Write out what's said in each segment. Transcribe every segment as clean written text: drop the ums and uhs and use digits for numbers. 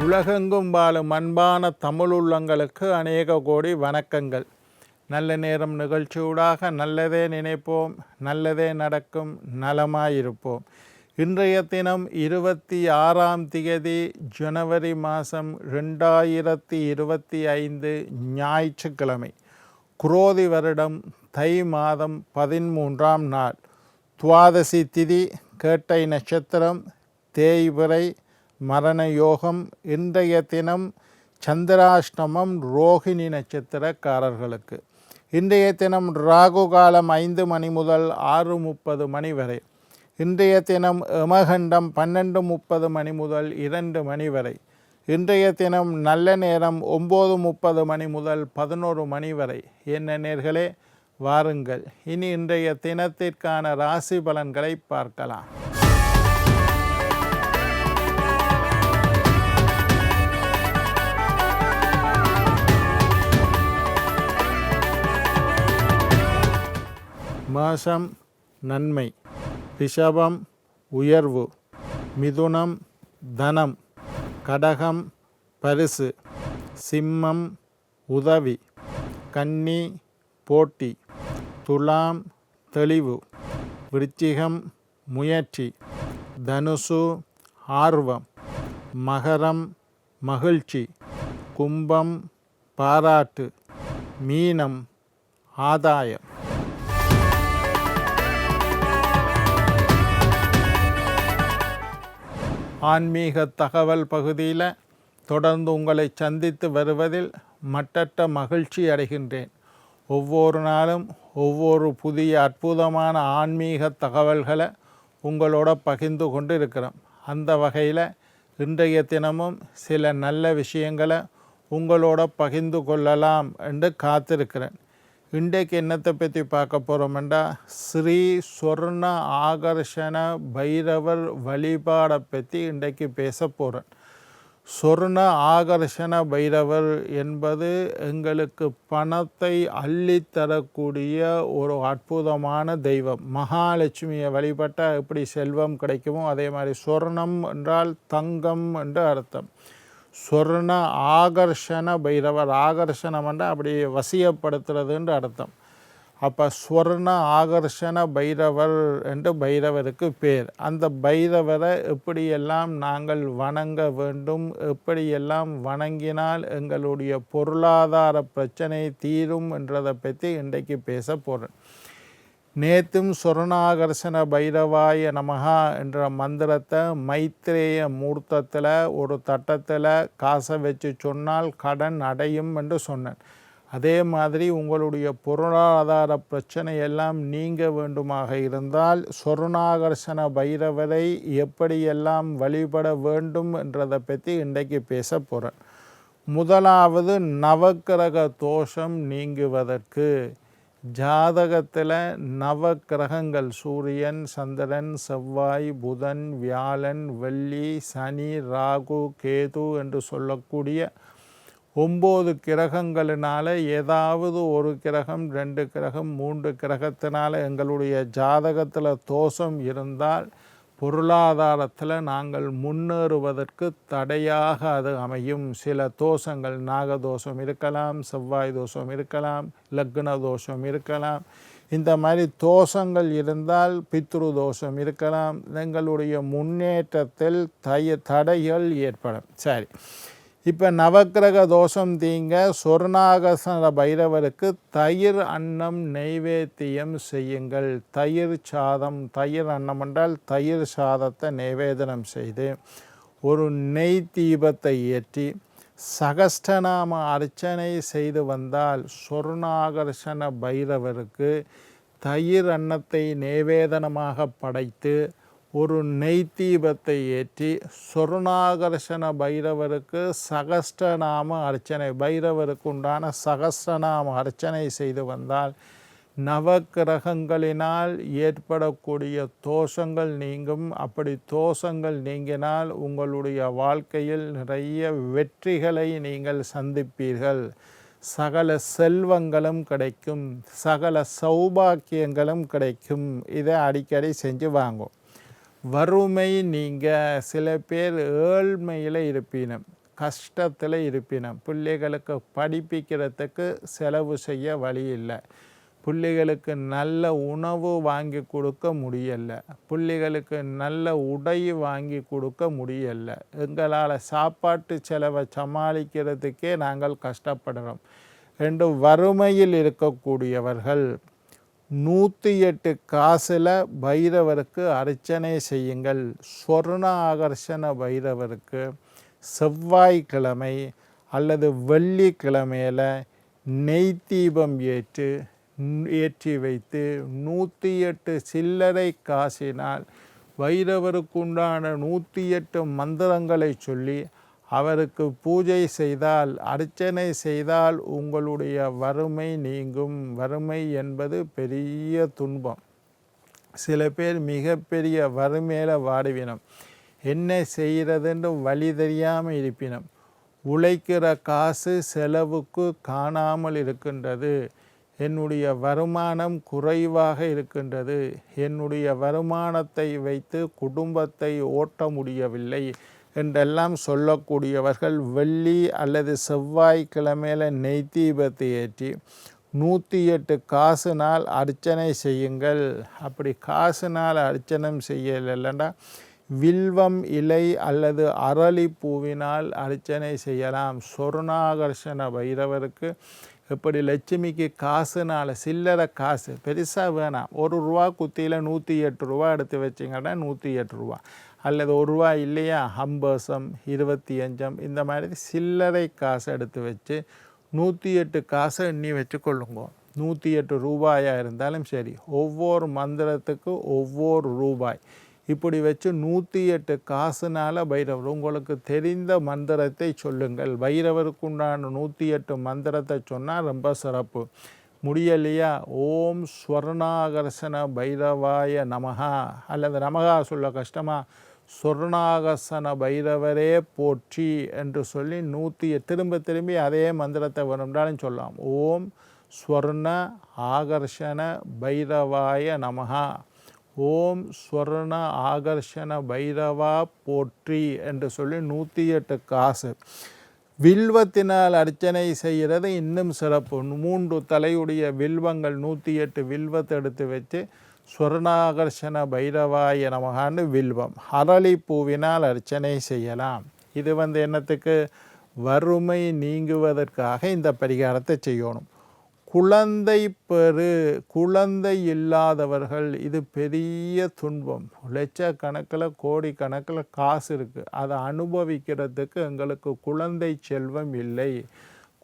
உலகெங்கும் வாழும் அன்பான தமிழுள்ளங்களுக்கு அநேக கோடி வணக்கங்கள். நல்ல நேரம் நிகழ்ச்சியூடாக நல்லதே நினைப்போம், நல்லதே நடக்கும், நலமாயிருப்போம். இன்றைய தினம் 26 ஜனவரி மாதம் 2025 ஞாயிற்றுக்கிழமை. குரோதி வருடம் தை மாதம் 13ஆம் நாள். துவாதசி திதி, கேட்டை நட்சத்திரம், தேய்பிறை, மரண யோகம். இன்றைய தினம் சந்திராஷ்டமம் ரோகிணி நட்சத்திரக்காரர்களுக்கு. இன்றைய தினம் ராகு காலம் 5 மணி முதல் 6:30 மணி வரை. இன்றைய தினம் யமகண்டம் 12:30 மணி முதல் 2 மணி வரை. இன்றைய தினம் நல்ல நேரம் 9:30 மணி முதல் 11 மணி வரை. என்ன நேர்களே, வாருங்கள் இனி இன்றைய தினத்திற்கான ராசி பலன்களை பார்க்கலாம். மேஷம் நன்மை, ரிஷபம் உயர்வு, மிதுனம் தனம், கடகம் பரிசு, சிம்மம் உதவி, கன்னி போட்டி, துலாம் தெளிவு, விருச்சிகம் முயற்சி, தனுசு ஆர்வம், மகரம் மகிழ்ச்சி, கும்பம் பாராட்டு, மீனம் ஆதாயம். ஆன்மீக தகவல் பகுதியில் தொடர்ந்து உங்களை சந்தித்து வருவதில் மட்டற்ற மகிழ்ச்சி அடைகின்றேன். ஒவ்வொரு நாளும் ஒவ்வொரு புதிய அற்புதமான ஆன்மீக தகவல்களை உங்களோட பகிர்ந்து கொண்டு இருக்கிறோம். அந்த வகையில் இன்றைய தினமும் சில நல்ல விஷயங்களை உங்களோட பகிர்ந்து கொள்ளலாம் என்று காத்திருக்கிறேன். இன்றைக்கு என்னத்தை பற்றி பார்க்க போகிறோம்டா, ஸ்ரீ சொர்ண ஆகர்ஷண பைரவர் வழிபாடை பற்றி இன்றைக்கு பேச போகிறேன். சொர்ண ஆகர்ஷண பைரவர் என்பது எங்களுக்கு பணத்தை அள்ளித்தரக்கூடிய ஒரு அற்புதமான தெய்வம். மகாலட்சுமியை வழிபட்டால் எப்படி செல்வம் கிடைக்குமோ அதே மாதிரி சொர்ணம் என்றால் தங்கம் என்று அர்த்தம். சொர்ண ஆகர்ஷண பைரவர், ஆகர்ஷணம் என்றால் அப்படி வசியப்படுத்துறதுன்ற அர்த்தம். அப்போ ஸ்வர்ண ஆகர்ஷண பைரவர் என்று பைரவருக்கு பேர். அந்த பைரவரை எப்படியெல்லாம் நாங்கள் வணங்க வேண்டும், எப்படியெல்லாம் வணங்கினால் எங்களுடைய பொருளாதார பிரச்சனை தீரும் என்றதை பற்றி இன்றைக்கு பேச போகிறேன். நேத்தும் சொர்ணாகர்ஷண பைரவாய நமகா என்ற மந்திரத்தை மைத்ரேய மூர்த்தத்தில் ஒரு தட்டத்தில் காசை வச்சு சொன்னால் கடன் அடையும் என்று சொன்னேன். அதே மாதிரி உங்களுடைய பொருளாதார பிரச்சனை எல்லாம் நீங்க வேண்டுமாக இருந்தால் சொர்ணாகர்ஷண பைரவரை எப்படியெல்லாம் வழிபட வேண்டும் என்றதை பற்றி இன்றைக்கு பேச போகிறேன். முதலாவது, நவக்கிரக தோஷம் நீங்குவதற்கு ஜாதகத்தில் நவக்கிரகங்கள் சூரியன், சந்திரன், செவ்வாய், புதன், வியாழன், வெள்ளி, சனி, ராகு, கேது என்று சொல்லக்கூடிய 9 கிரகங்களினால் ஏதாவது ஒரு கிரகம், 2 கிரகம், 3 கிரகத்தினால் எங்களுடைய ஜாதகத்தில் தோஷம் இருந்தால் பொருளாதாரத்தில் நாங்கள் முன்னேறுவதற்கு தடையாக அது அமையும். சில தோஷங்கள், நாகதோஷம் இருக்கலாம், செவ்வாய் தோஷம் இருக்கலாம், லக்ன தோஷம் இருக்கலாம். இந்த மாதிரி தோஷங்கள் இருந்தால் பித்ரு தோஷம் இருக்கலாம். எங்களுடைய முன்னேற்றத்தில் தடைகள் ஏற்படும். சரி, இப்போ நவக்கிரக தோஷம் தீங்க சொர்ணாகர்ஷண பைரவருக்கு தயிர் அன்னம் நைவேத்தியம் செய்யுங்கள். தயிர் சாதம், தயிர் அன்னம் என்றால் தயிர் சாதத்தை நைவேதனம் செய்து ஒரு நெய் தீபத்தை ஏற்றி சகஸ்டநாம அர்ச்சனை செய்து வந்தால் சொர்ணாகர்ஷண பைரவருக்கு தயிர் அன்னத்தை நைவேதனமாக படைத்து ஒரு நெய் தீபத்தை ஏற்றி சொர்ணாகர்ஷண பைரவருக்கு சகஸ்டநாம அர்ச்சனை, பைரவருக்கு உண்டான சகஸ்டநாம அர்ச்சனை செய்து வந்தால் நவக்கிரகங்களினால் ஏற்படக்கூடிய தோஷங்கள் நீங்கும். அப்படி தோஷங்கள் நீங்கினால் உங்களுடைய வாழ்க்கையில் நிறைய வெற்றிகளை நீங்கள் சந்திப்பீர்கள். சகல செல்வங்களும் கிடைக்கும், சகல சௌபாக்கியங்களும் கிடைக்கும். இதை அடிக்கடி செஞ்சு வாங்கும். வறுமை நீங்கள் சில பேர் ஏழ்மையில் இருப்பீங்க, கஷ்டத்தில் இருப்பினும் பிள்ளைகளுக்கு படிப்பிக்கிறதுக்கு செலவு செய்ய வழி இல்லை, பிள்ளைகளுக்கு நல்ல உணவு வாங்கி கொடுக்க முடியலை, பிள்ளைகளுக்கு நல்ல உடை வாங்கி கொடுக்க முடியலை, எங்களால் சாப்பாட்டு செலவை சமாளிக்கிறதுக்கே நாங்கள் கஷ்டப்படுறோம் என்று வறுமையில் இருக்கக்கூடியவர்கள் 108 காசில் பைரவருக்கு அர்ச்சனை செய்யுங்கள். சொர்ண ஆகர்ஷண பைரவருக்கு செவ்வாய்க்கிழமை அல்லது வெள்ளிக்கிழமையில் நெய் தீபம் ஏற்றி வைத்து 108 சில்லறை காசினால் பைரவருக்குண்டான 108 மந்திரங்களை சொல்லி அவருக்கு பூஜை செய்தால், அர்ச்சனை செய்தால் உங்களுடைய வறுமை நீங்கும். வறுமை என்பது பெரிய துன்பம். சில பேர் மிகப்பெரிய வறுமையில் வாடுவினம், என்ன செய்கிறதுன்னு வழி தெரியாமல் இருப்பினம். உழைக்கிற காசு செலவுக்கு காணாமல் இருக்கின்றது, என்னுடைய வருமானம் குறைவாக இருக்கின்றது, என்னுடைய வருமானத்தை வைத்து குடும்பத்தை ஓட்ட முடியவில்லை என்றெல்லாம் சொல்லக்கூடியவர்கள் வெள்ளி அல்லது செவ்வாய்க்கிழமையில் நெய் தீபத்தை ஏற்றி 108 காசுனால் அர்ச்சனை செய்யுங்கள். அப்படி காசுனால் அர்ச்சனை செய்யலைன்னா வில்வம் இலை அல்லது அரளி பூவினால் அர்ச்சனை செய்யலாம். சொர்ணாகர்ஷண பைரவருக்கு எப்படி லட்சுமிக்கு காசுனால் சில்லறை காசு பெருசாக வேணாம், ₹1 குத்தியில் 108 ரூபா எடுத்து வச்சிங்கன்னா 108 ரூபா, அல்லது ₹1 இல்லையா 50 25 இந்த மாதிரி சில்லறை காசை எடுத்து வச்சு 108 காசை எண்ணி வச்சுக்கொள்ளுங்க. 108 ரூபாயாக இருந்தாலும் சரி, ஒவ்வொரு மந்திரத்துக்கு ஒவ்வொரு ரூபாய் இப்படி வச்சு 108 காசுனால் பைரவர் உங்களுக்கு தெரிந்த மந்திரத்தை சொல்லுங்கள். பைரவருக்கு உண்டான 108 மந்திரத்தை சொன்னால் ரொம்ப சிறப்பு. முடியலையா ஓம் ஸ்வர்ணாகர்ஷண பைரவாய நமகா அல்லது நமகா சொல்ல கஷ்டமா சொர்ணாகர்ஷண பைரவரே போற்றி என்று சொல்லி திரும்ப திரும்பி அதே மந்திரத்தை வேணும்னாலும் சொல்லலாம். ஓம் ஸ்வர்ண ஆகர்ஷண பைரவாய நமகா, ஓம் ஸ்வர்ண ஆகர்ஷண பைரவா போற்றி என்று சொல்லி 108 காசு. வில்வத்தினால் அர்ச்சனை செய்கிறது இன்னும் சிறப்பு. 3 தலையுடைய வில்வங்கள் 108 வில்வத்தை எடுத்து வச்சு ஸ்வர்ணாகர்ஷண பைரவாய நமகான்னு வில்வம், அரளி பூவினால் அர்ச்சனை செய்யலாம். இது என்னத்துக்கு வறுமை நீங்குவதற்காக இந்த பரிகாரத்தை செய்யணும். குழந்தை இல்லாதவர்கள் இது பெரிய துன்பம். லட்சக்கணக்கில் கோடிக்கணக்கில் காசு இருக்குது, அதை அனுபவிக்கிறதுக்கு எங்களுக்கு குழந்தை செல்வம் இல்லை,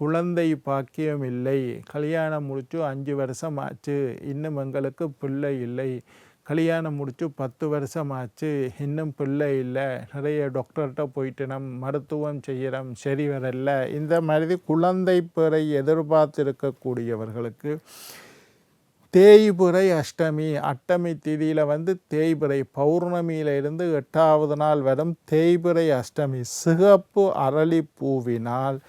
குழந்தை பாக்கியம் இல்லை. கல்யாணம் முடிச்சு 5 வருஷம் ஆச்சு, இன்னும் எங்களுக்கு பிள்ளை இல்லை. கல்யாணம் முடிச்சு 10 வருஷம் ஆச்சு, இன்னும் பிள்ளை இல்லை. நிறைய டாக்டர்கிட்ட போயிட்டு மருத்துவம் செய்கிறோம், சரி வரல. இந்த மாதிரி குழந்தை பிறை எதிர்பார்த்திருக்கக்கூடியவர்களுக்கு தேய்பிறை அஷ்டமி திதியில் தேய்பிறை பௌர்ணமியிலிருந்து 8வது நாள் வரும் தேய்பிறை அஷ்டமி சிகப்பு அரளி பூவினால்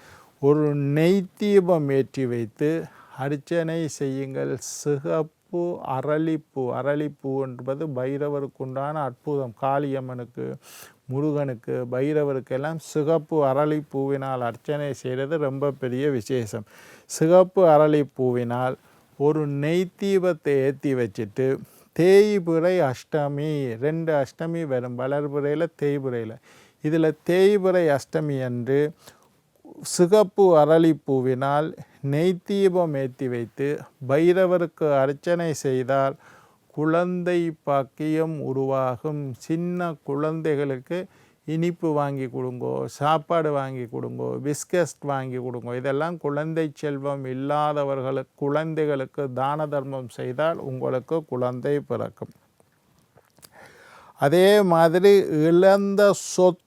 ஒரு நெய் தீபம் ஏற்றி வைத்து அர்ச்சனை செய்யுங்கள். சிகப்பு அரளிப்பூ என்பது பைரவருக்குண்டான அற்புதம். காளியம்மனுக்கு, முருகனுக்கு, பைரவருக்கெல்லாம் சிகப்பு அரளிப்பூவினால் அர்ச்சனை செய்கிறது ரொம்ப பெரிய விசேஷம். சிகப்பு அரளிப்பூவினால் ஒரு நெய் தீபத்தை ஏற்றி வச்சுட்டு தேய்பிறை அஷ்டமி 2 அஷ்டமி வரும், வளர்பிறையில் தேய்பிறையில். இதில் தேய்பிறை அஷ்டமி அன்று சிகப்பு அரளிப்பூவினால் நெய் தீபம் ஏற்றி வைத்து பைரவருக்கு அர்ச்சனை செய்தால் குழந்தை பாக்கியம் உருவாகும். சின்ன குழந்தைகளுக்கு இனிப்பு வாங்கி கொடுங்கோ, சாப்பாடு வாங்கி கொடுங்கோ, பிஸ்கட் வாங்கி கொடுங்கோ. இதெல்லாம் குழந்தை செல்வம் இல்லாதவர்களுக்கு குழந்தைகளுக்கு தான தர்மம் செய்தால் உங்களுக்கு குழந்தை பிறக்கும். அதே மாதிரி இழந்த சொத்து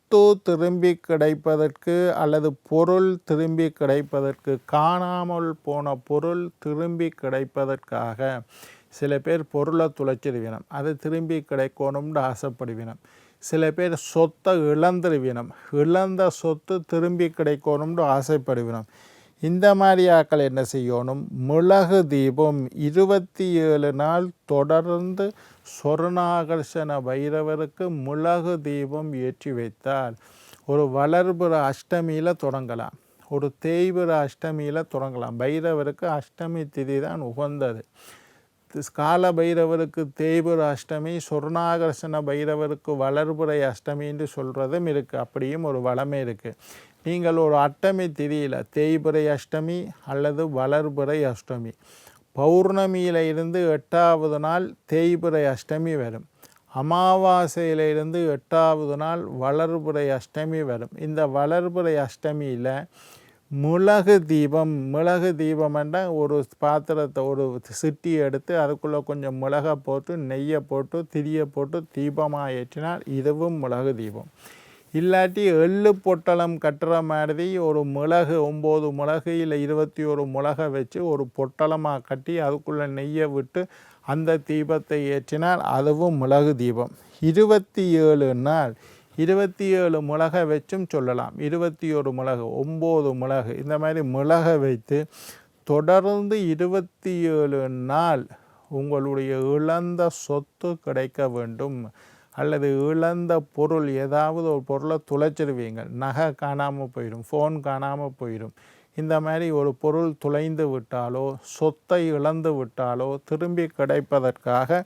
திரும்பி கிடைப்பதற்கு அல்லது பொருள் திரும்பி கிடைப்பதற்கு, காணாமல் போன பொருள் திரும்பி கிடைப்பதற்காக சில பேர் பொருளை துளைச்சிடுவினம், அது திரும்பி கிடைக்கணும்னு ஆசைப்படுவினம். சில பேர் சொத்தை இழந்துருவினம், இழந்த சொத்து திரும்பி கிடைக்கணும்னு ஆசைப்படுவினம். இந்த மாதிரி ஆக்கள் என்ன செய்யணும், மிளகு தீபம் 27 நாள் தொடர்ந்து சொர்ணாகர்ஷண பைரவருக்கு மிளகு தீபம் ஏற்றி வைத்தால் ஒரு வளர்பிற அஷ்டமியில் தொடங்கலாம், ஒரு தேய்பிற அஷ்டமியில் தொடங்கலாம். பைரவருக்கு அஷ்டமி திதி தான் உகந்தது. கால பைரவருக்கு தேய்பிற அஷ்டமி, சொர்ணாகர்ஷண பைரவருக்கு வளர்பிறை அஷ்டமி என்று சொல்கிறதும் இருக்குது. அப்படியும் ஒரு வளமே இருக்குது. நீங்கள் ஒரு அஷ்டமி திதியில் தேய்பிறை அஷ்டமி அல்லது வளர்பிறை அஷ்டமி, பௌர்ணமியில் இருந்து 8வது நாள் தேய்பிறை அஷ்டமி வரும், அமாவாசையிலிருந்து 8வது நாள் வளர்பிறை அஷ்டமி வரும். இந்த வளர்பிறை அஷ்டமியில் மிளகு தீபம் என்றால் ஒரு பாத்திரத்தை ஒரு சிட்டி எடுத்து அதுக்குள்ளே கொஞ்சம் மிளகை போட்டு நெய்யை போட்டு திரியை போட்டு தீபமாக ஏற்றினால் இதுவும் மிளகு தீபம். இல்லாட்டி எள்ளு பொட்டலம் கட்டுற மாதிரி ஒரு மிளகு 9 மிளகு இல்லை 21 மிளகை வச்சு ஒரு பொட்டலமாக கட்டி அதுக்குள்ளே நெய்யை விட்டு அந்த தீபத்தை ஏற்றினால் அதுவும் மிளகு தீபம். 27 நாள் 27 மிளகை வச்சும் சொல்லலாம். 21 மிளகு, 9 மிளகு, இந்த மாதிரி மிளகை வைத்து தொடர்ந்து 27 நாள் உங்களுடைய இழந்த சொத்து கிடைக்க வேண்டும். அல்லது இழந்த பொருள், ஏதாவது ஒரு பொருளை துளைச்சிருவீங்க, நகை காணாமல் போயிடும், ஃபோன் காணாமல் போயிடும். இந்த மாதிரி ஒரு பொருள் துளைந்து விட்டாலோ சொத்தை இழந்து விட்டாலோ திரும்பி கிடைப்பதற்காக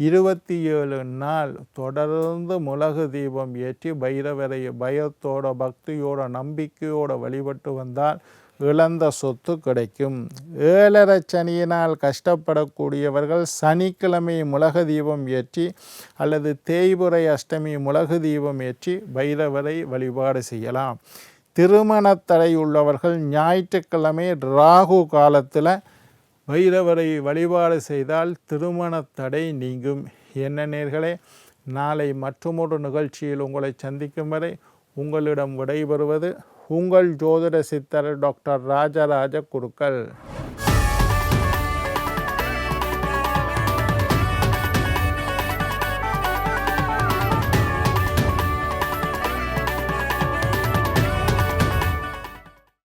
27 நாள் தொடர்ந்து மிளகு தீபம் ஏற்றி பைரவரை பயத்தோட பக்தியோட நம்பிக்கையோட வழிபட்டு வந்தால் இழந்த சொத்து கிடைக்கும். 7.5 சனியினால் கஷ்டப்படக்கூடியவர்கள் சனிக்கிழமை மிளகு தீபம் ஏற்றி அல்லது தேய்பிறை அஷ்டமி மிளகு தீபம் ஏற்றி பைரவரை வழிபாடு செய்யலாம். திருமணத்தடை உள்ளவர்கள் ஞாயிற்றுக்கிழமை ராகு காலத்தில் பைரவரை வழிபாடு செய்தால் திருமணத்தடை நீங்கும். என்ன நேயர்களே, நாளை மற்றொரு நிகழ்ச்சியில் உங்களை சந்திக்கும் வரை உங்களிடம் விடைபெறுவது உங்கள் ஜோதிட சித்தர் டாக்டர் ராஜராஜ குருக்கள்.